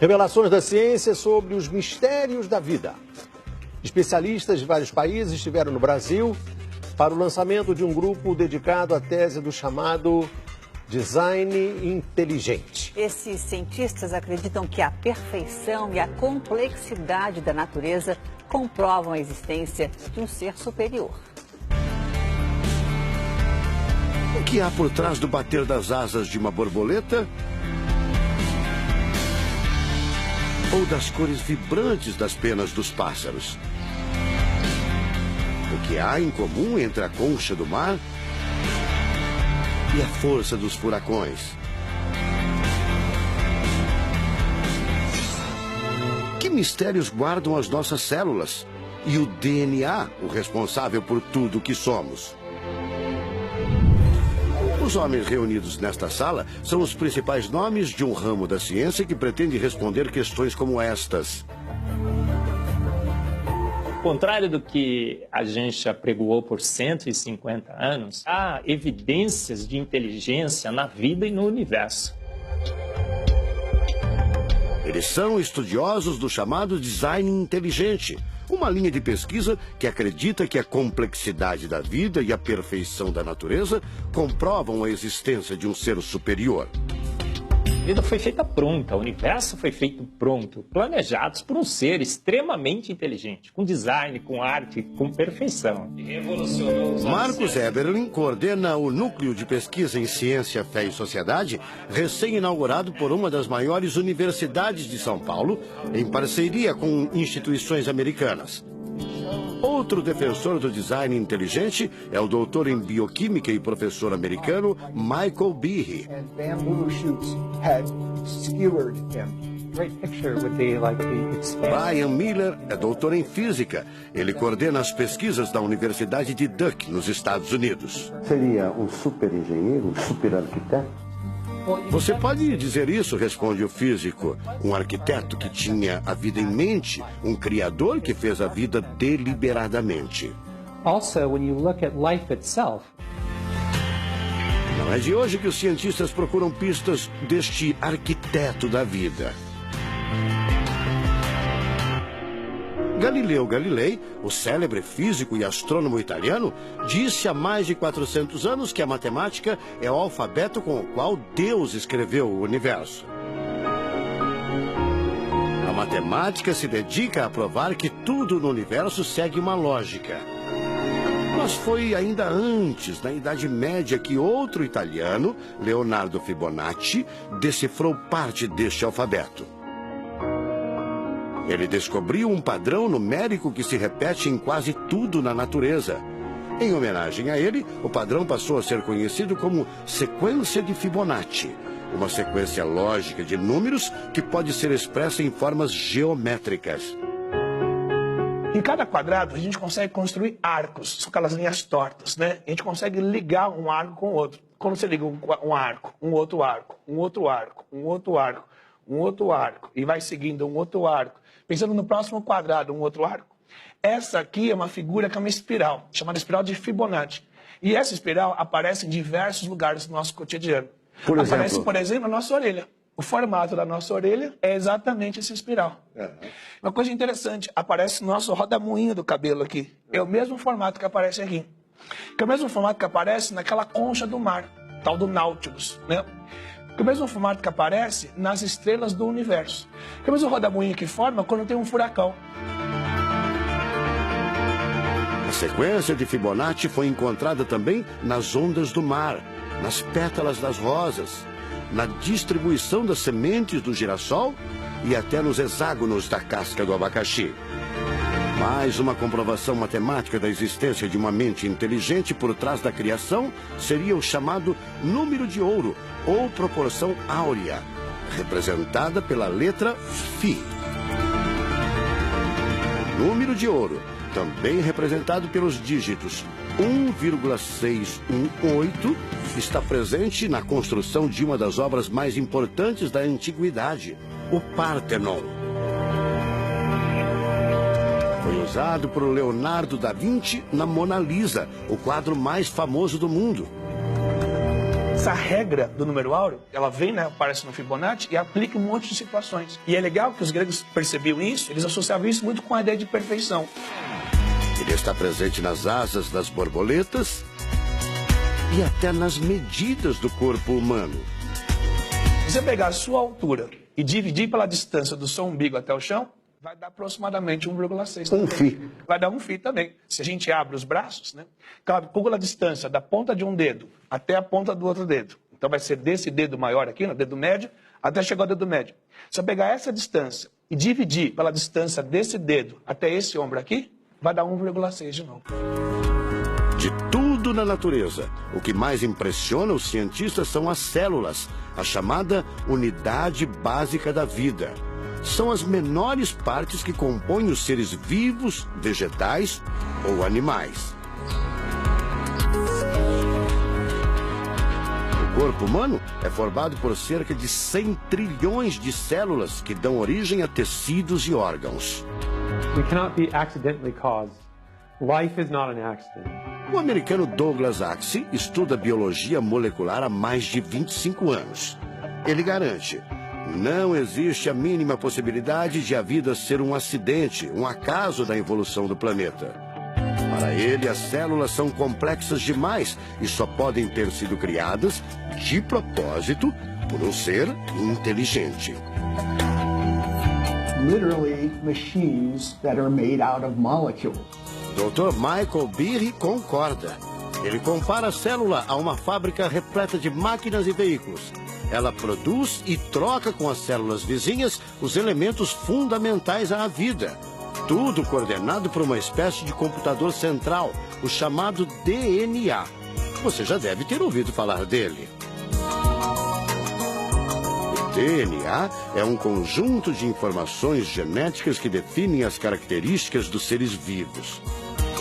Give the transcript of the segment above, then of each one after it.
Revelações da ciência sobre os mistérios da vida. Especialistas de vários países estiveram no Brasil para o lançamento de um grupo dedicado à tese do chamado design inteligente. Esses cientistas acreditam que a perfeição e a complexidade da natureza comprovam a existência de um ser superior. O que há por trás do bater das asas de uma borboleta? Ou das cores vibrantes das penas dos pássaros? O que há em comum entre a concha do mar e a força dos furacões? Que mistérios guardam as nossas células e o DNA, o responsável por tudo o que somos? Os homens reunidos nesta sala são os principais nomes de um ramo da ciência que pretende responder questões como estas. Ao contrário do que a gente apregoou por 150 anos, há evidências de inteligência na vida e no universo. Eles são estudiosos do chamado design inteligente, uma linha de pesquisa que acredita que a complexidade da vida e a perfeição da natureza comprovam a existência de um ser superior. A vida foi feita pronta, o universo foi feito pronto, planejados por um ser extremamente inteligente, com design, com arte, com perfeição. Marcos Eberlin coordena o Núcleo de Pesquisa em Ciência, Fé e Sociedade, recém-inaugurado por uma das maiores universidades de São Paulo, em parceria com instituições americanas. Outro defensor do design inteligente é o doutor em bioquímica e professor americano Michael Behe. Brian Miller é doutor em física. Ele coordena as pesquisas da Universidade de Duke, nos Estados Unidos. Seria um super engenheiro, um super arquiteto? Você pode dizer isso, responde o físico. Um arquiteto que tinha a vida em mente, um criador que fez a vida deliberadamente. Also, when you look at life itself, não é de hoje que os cientistas procuram pistas deste arquiteto da vida. Galileu Galilei, o célebre físico e astrônomo italiano, disse há mais de 400 anos que a matemática é o alfabeto com o qual Deus escreveu o universo. A matemática se dedica a provar que tudo no universo segue uma lógica. Mas foi ainda antes, na Idade Média, que outro italiano, Leonardo Fibonacci, decifrou parte deste alfabeto. Ele descobriu um padrão numérico que se repete em quase tudo na natureza. Em homenagem a ele, o padrão passou a ser conhecido como sequência de Fibonacci, uma sequência lógica de números que pode ser expressa em formas geométricas. Em cada quadrado, a gente consegue construir arcos, são aquelas linhas tortas, né? A gente consegue ligar um arco com o outro. Quando você liga um arco, um outro arco, um outro arco, um outro arco, um outro arco, e vai seguindo um outro arco, pensando no próximo quadrado, um outro arco. Essa aqui é uma figura que é uma espiral, chamada espiral de Fibonacci. E essa espiral aparece em diversos lugares do nosso cotidiano. Aparece, por exemplo, na nossa orelha. O formato da nossa orelha é exatamente essa espiral. Uma coisa interessante, aparece no nosso rodamuinho do cabelo aqui. É o mesmo formato que aparece aqui. Que é o mesmo formato que aparece naquela concha do mar, tal do Nautilus, né? Que é o mesmo formato que aparece nas estrelas do universo. Que é o mesmo rodamuinho que forma quando tem um furacão. A sequência de Fibonacci foi encontrada também nas ondas do mar, nas pétalas das rosas, na distribuição das sementes do girassol e até nos hexágonos da casca do abacaxi. Mais uma comprovação matemática da existência de uma mente inteligente por trás da criação seria o chamado número de ouro, ou proporção áurea, representada pela letra Φ. O número de ouro, também representado pelos dígitos 1,618, está presente na construção de uma das obras mais importantes da antiguidade, o Parthenon. Foi usado por Leonardo da Vinci na Mona Lisa, o quadro mais famoso do mundo. essa regra do número áureo, ela vem, né, aparece no Fibonacci e aplica em um monte de situações. E é legal que os gregos percebiam isso, eles associavam isso muito com a ideia de perfeição. Ele está presente nas asas das borboletas e até nas medidas do corpo humano. Se você pegar a sua altura e dividir pela distância do seu umbigo até o chão, vai dar aproximadamente 1,6. Um φ. Vai dar um φ também. Se a gente abre os braços, né, calcula a distância da ponta de um dedo até a ponta do outro dedo. Então vai ser desse dedo maior aqui, no dedo médio, até chegar ao dedo médio. Se eu pegar essa distância e dividir pela distância desse dedo até esse ombro aqui, vai dar 1,6 de novo. De tudo na natureza, o que mais impressiona os cientistas são as células, a chamada unidade básica da vida. São as menores partes que compõem os seres vivos, vegetais ou animais. O corpo humano é formado por cerca de 100 trilhões de células que dão origem a tecidos e órgãos. We cannot be accidentally caused. Life is not an accident. O americano Douglas Axie estuda biologia molecular há mais de 25 anos. Ele garante: não existe a mínima possibilidade de a vida ser um acidente, um acaso da evolução do planeta. Para ele, as células são complexas demais e só podem ter sido criadas, de propósito, por um ser inteligente. Literally machines that are made out of molecules. Dr. Michael Behe concorda. Ele compara a célula a uma fábrica repleta de máquinas e veículos. Ela produz e troca com as células vizinhas os elementos fundamentais à vida. Tudo coordenado por uma espécie de computador central, o chamado DNA. Você já deve ter ouvido falar dele. O DNA é um conjunto de informações genéticas que definem as características dos seres vivos.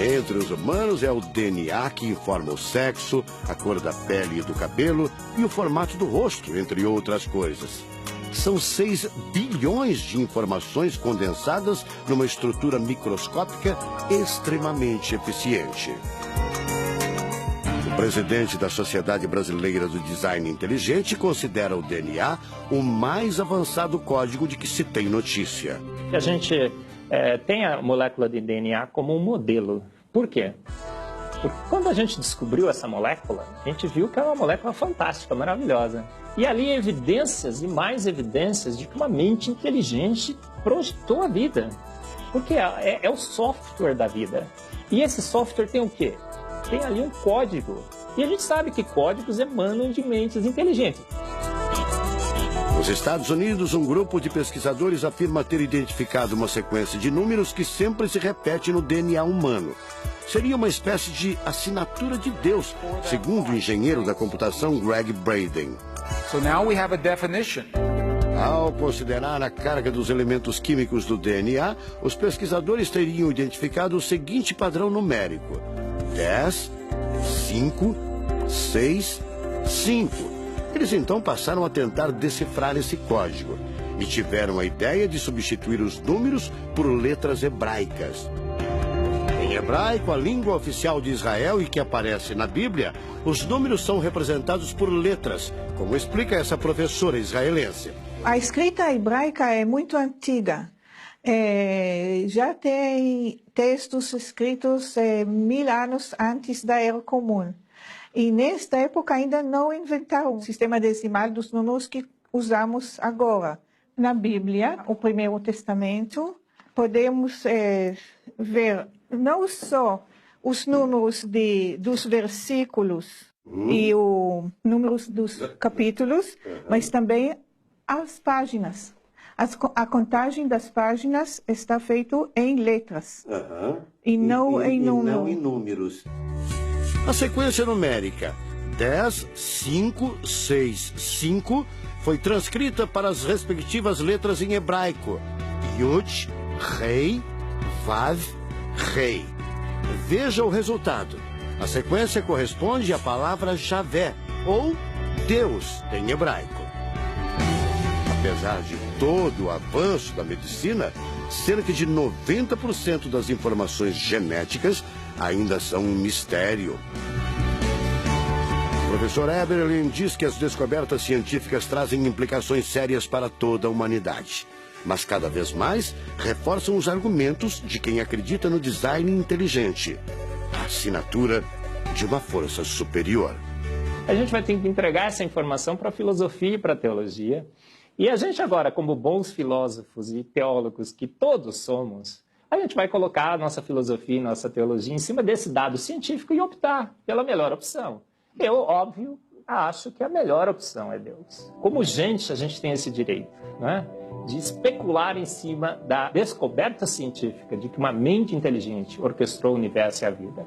Entre os humanos é o DNA que informa o sexo, a cor da pele e do cabelo e o formato do rosto, entre outras coisas. São 6 bilhões de informações condensadas numa estrutura microscópica extremamente eficiente. O presidente da Sociedade Brasileira do Design Inteligente considera o DNA o mais avançado código de que se tem notícia. A gente tem a molécula de DNA como um modelo. Por quê? Porque quando a gente descobriu essa molécula, a gente viu que é uma molécula fantástica, maravilhosa. E ali evidências e mais evidências de que uma mente inteligente projetou a vida. Porque é o software da vida. E esse software tem o quê? Tem ali um código. E a gente sabe que códigos emanam de mentes inteligentes. Nos Estados Unidos, um grupo de pesquisadores afirma ter identificado uma sequência de números que sempre se repete no DNA humano. Seria uma espécie de assinatura de Deus, segundo o engenheiro da computação Greg Braden. So now we have a definition. Ao considerar a carga dos elementos químicos do DNA, os pesquisadores teriam identificado o seguinte padrão numérico: 10, 5, 6, 5. Eles então passaram a tentar decifrar esse código e tiveram a ideia de substituir os números por letras hebraicas. Em hebraico, a língua oficial de Israel e que aparece na Bíblia, os números são representados por letras, como explica essa professora israelense. A escrita hebraica é muito antiga. Já tem textos escritos 1000 anos antes da Era Comum. E nesta época ainda não inventaram o sistema decimal dos números que usamos agora. Na Bíblia, o Primeiro Testamento, podemos ver não só os números dos versículos e os números dos capítulos, mas também as páginas. A contagem das páginas está feita em letras e não em números. A sequência numérica 10, 5, 6, 5 foi transcrita para as respectivas letras em hebraico: Yud, Rei, Vav, Rei. Veja o resultado. A sequência corresponde à palavra Javé, ou Deus, em hebraico. Apesar de todo o avanço da medicina, cerca de 90% das informações genéticas ainda são um mistério. professor Eberlin diz que as descobertas científicas trazem implicações sérias para toda a humanidade, mas cada vez mais reforçam os argumentos de quem acredita no design inteligente, a assinatura de uma força superior. A gente vai ter que entregar essa informação para a filosofia e para a teologia. E a gente agora, como bons filósofos e teólogos que todos somos, a gente vai colocar a nossa filosofia e nossa teologia em cima desse dado científico e optar pela melhor opção. Eu, óbvio, acho que a melhor opção é Deus. Como gente, a gente tem esse direito, né, de especular em cima da descoberta científica de que uma mente inteligente orquestrou o universo e a vida.